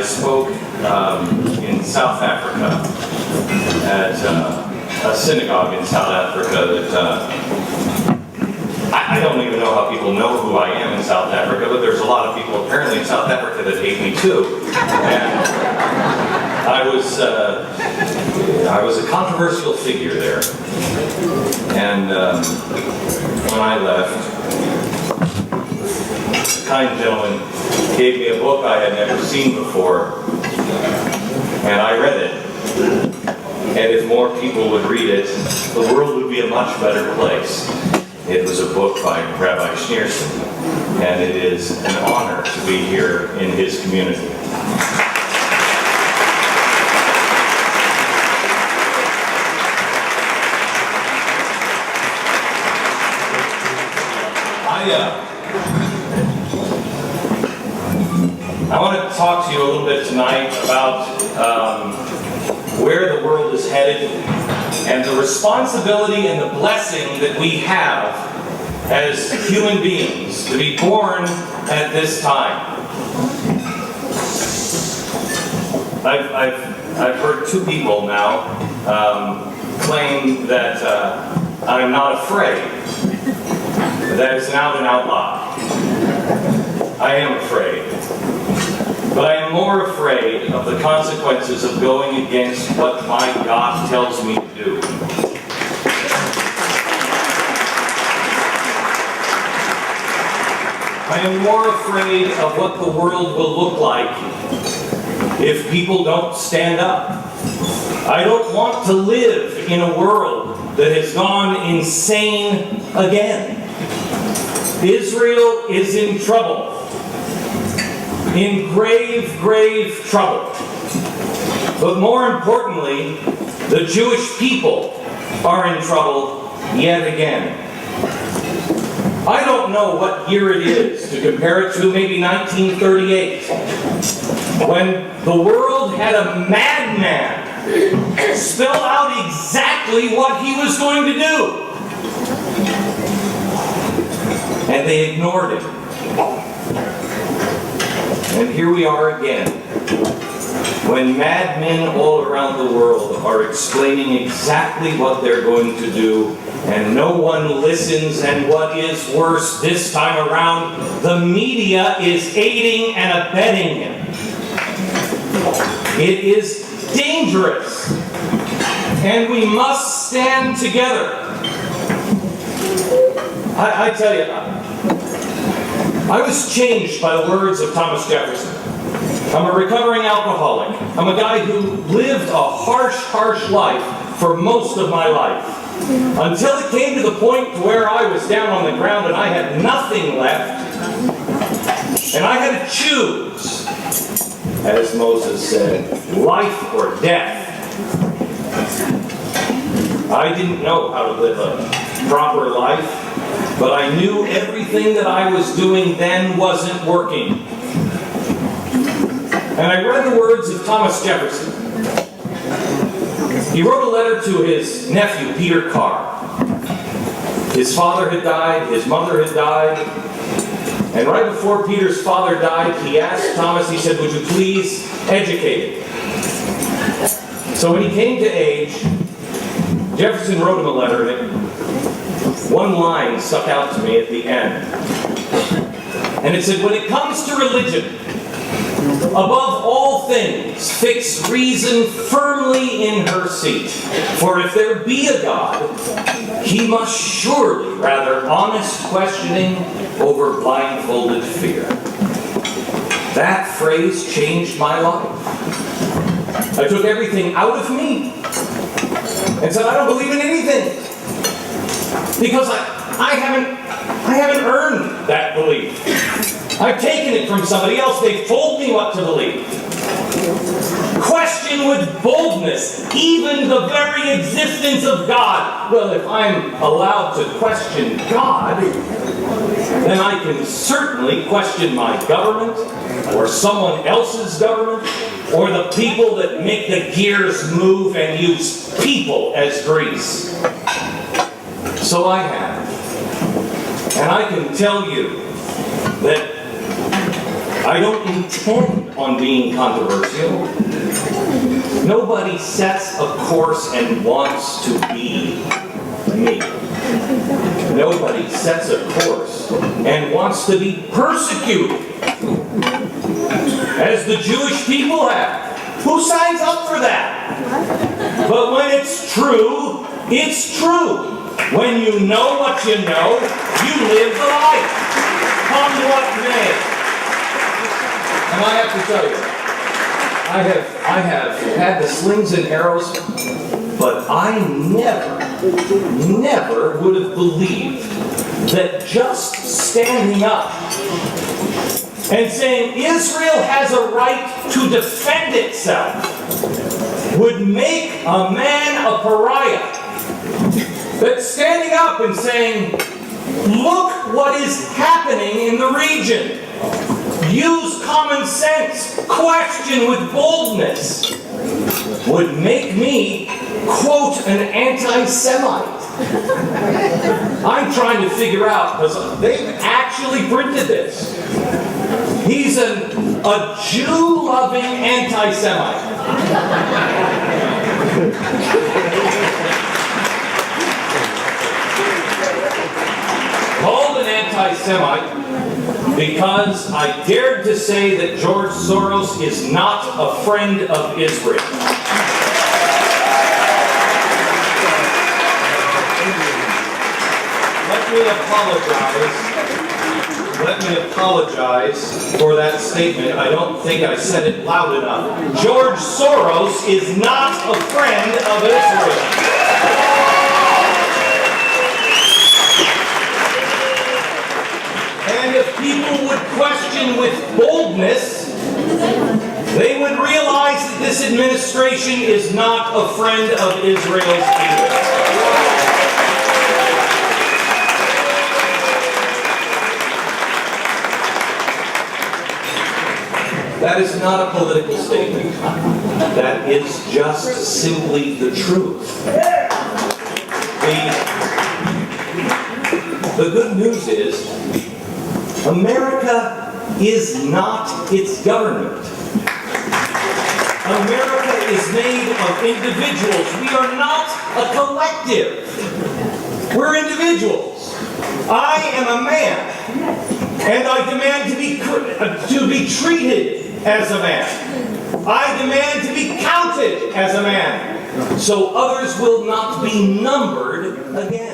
spoke in South Africa at a synagogue in South Africa that I don't even know how people know who I am in South Africa, but there's a lot of people apparently in South Africa that hate me too. And I was a controversial figure there. And when I left, a kind gentleman gave me a book I had never seen before, and I read it. And if more people would read it, the world would be a much better place. It was a book by Rabbi Schneerson, and it is an honor to be here in his community. I want to talk to you a little bit tonight about where the world is headed and the responsibility and the blessing that we have as human beings to be born at this time. I've heard two people now claim that I'm not afraid. That is an out-and-out lie. I am afraid. But I am more afraid of the consequences of going against what my God tells me to do. I am more afraid of what the world will look like if people don't stand up. I don't want to live in a world that has gone insane again. Israel is in trouble. In grave, grave trouble. But more importantly, the Jewish people are in trouble yet again. I don't know what year it is to compare it to, maybe 1938, when the world had a madman spell out exactly what he was going to do. And they ignored him. And here we are again, when madmen all around the world are explaining exactly what they're going to do, and no one listens, and what is worse this time around, the media is aiding and abetting him. It is dangerous, and we must stand together. I tell you, I was changed by the words of Thomas Jefferson. I'm a recovering alcoholic. I'm a guy who lived a harsh, harsh life for most of my life. Until it came to the point where I was down on the ground and I had nothing left. And I had to choose, as Moses said, life or death. I didn't know how to live a proper life. But I knew everything that I was doing then wasn't working. And I read the words of Thomas Jefferson. He wrote a letter to his nephew, Peter Carr. His father had died, his mother had died, and right before Peter's father died, he asked Thomas, he said, would you please educate him? So when he came to age, Jefferson wrote him a letter, and one line stuck out to me at the end. And it said, when it comes to religion, above all things, fix reason firmly in her seat. For if there be a God, he must surely rather honest questioning over blindfolded fear. That phrase changed my life. I took everything out of me and said, I don't believe in anything. Because I haven't earned that belief. I've taken it from somebody else. They've told me what to believe. Question with boldness even the very existence of God. Well, if I'm allowed to question God, then I can certainly question my government, or someone else's government, or the people that make the gears move and use people as grease. So I have. And I can tell you that I don't intend on being controversial. Nobody sets a course and wants to be me. Nobody sets a course and wants to be persecuted, as the Jewish people have. Who signs up for that? But when it's true, it's true. When you know what you know, you live the life. Come what may. And I have to tell you, I have had the slings and arrows, but I never would have believed that just standing up and saying Israel has a right to defend itself would make a man a pariah. That standing up and saying, look what is happening in the region. Use common sense, question with boldness, would make me, quote, an anti-Semite. I'm trying to figure out, because they've actually printed this. He's a Jew-loving anti-Semite. Called an anti-Semite because I dared to say that George Soros is not a friend of Israel. Let me apologize for that statement. I don't think I said it loud enough. George Soros is not a friend of Israel. And if people would question with boldness, they would realize that this administration is not a friend of Israel's either. That is not a political statement. That is just simply the truth. The good news is, America is not its government. America is made of individuals. We are not a collective. We're individuals. I am a man, and I demand to be treated as a man. I demand to be counted as a man, so others will not be numbered again.